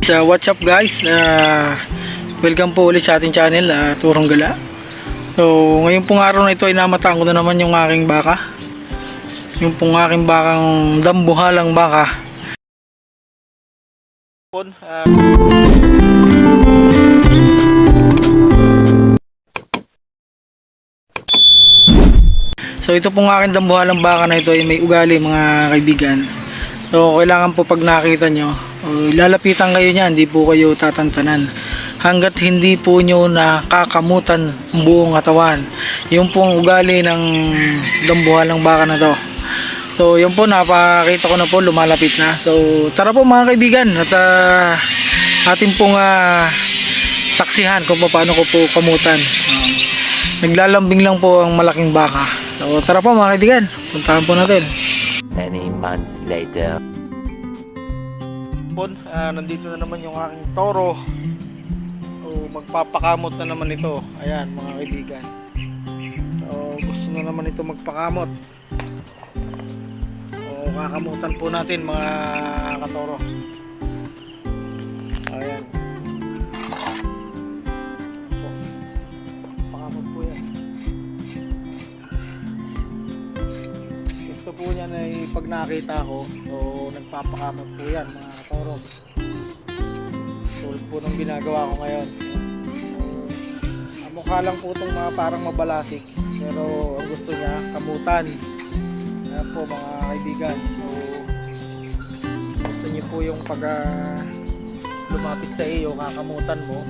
So what's up guys, welcome po ulit sa ating channel, Turong Gala. So ngayon pong araw na ito ay namataan ko na naman yung aking baka, yung pong aking bakang dambuhalang baka. So ito pong aking dambuhalang baka na ito ay may ugali mga kaibigan. So kailangan po pag nakita nyo, lalapitan kayo niya, hindi po kayo tatantanan hanggat hindi po nyo nakakamutan ang buong katawan. Yung pong ugali ng dambuhalang baka na to. So yun po, napakita ko na po, lumalapit na. So tara po mga kaibigan, at atin pong saksihan kung paano ko po kamutan. Naglalambing lang po ang malaking baka. So tara po mga kaibigan, puntahan po natin. Many months later. Nandito na naman yung aking toro. So magpapakamot na naman ito. Ayan mga kaibigan. So gusto na naman ito magpakamot. So kakamutan po natin mga katoro. Ayan. So, pakamot po yan. Gusto po niyan ay pag nakita ko, so nagpapakamot po yan mga katoro. Tulad po ng ginagawa ko ngayon. Mukha lang po itong mga parang mabalasik, pero ang gusto niya kamutan. Ayan po mga kaibigan. So gusto niyo po yung pag lumapit sa iyo, kakamutan mo.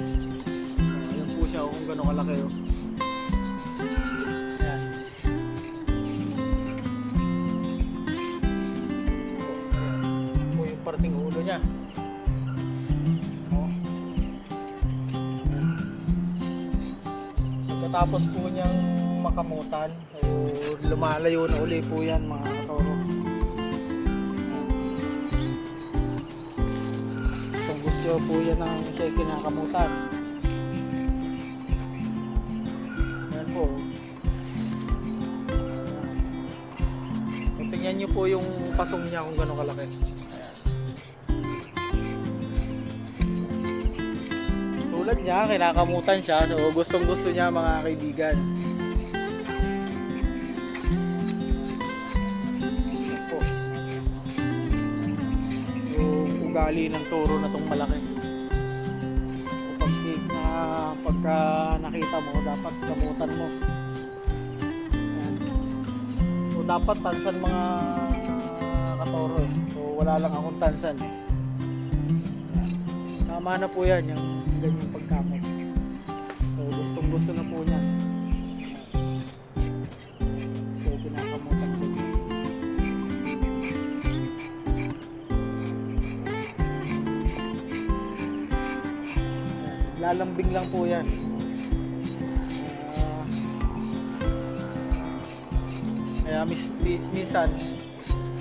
Ayan po siya kung gano'ng kalaki. Ayan. Ayan po yung parting ulo niya. Tapos po niyang makamutan, o lumalayo na uli po yan mga katoro. Kung gusto po yan ang siya kinakamutan. Ayan po. Tingnan niyo po yung pasong niya kung gano'ng kalaki. Tulad niya, kinakamutan siya, so gustong gusto niya mga kaibigan. Po. Yung ugali ng toro na tong malaki. So, pagka nakita mo, dapat kamutan mo. Ayan. So dapat tansan mga katoro eh. So wala lang akong tansan eh. Tama na po yan, yung ganyang pagkamot. So gustong gusto na po niya. So kinakamutan po niya. Lalambing lang po yan. Kaya minsan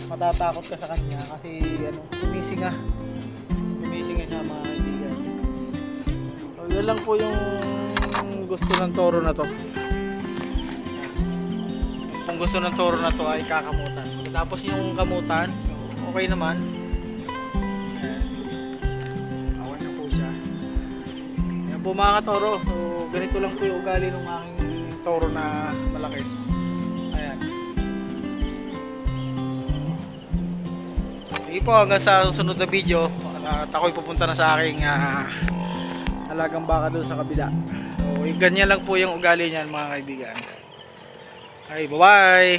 matatakot ka sa kanya kasi tumisinga siya mga kaibigan. So yun lang po yung gusto ng toro na to. Kung gusto ng toro na to ay kakamutan. Tapos yung kamutan, okay naman. Awan na po siya. Yan po mga katoro. So ganito lang po yung ugali ng aking toro na malaki. Ayan. Sige po, hanggang sa susunod na video. At ako'y pupunta na sa aking alagang baka doon sa kabila. So ganyan lang po yung ugali niyan mga kaibigan. Okay, bye bye.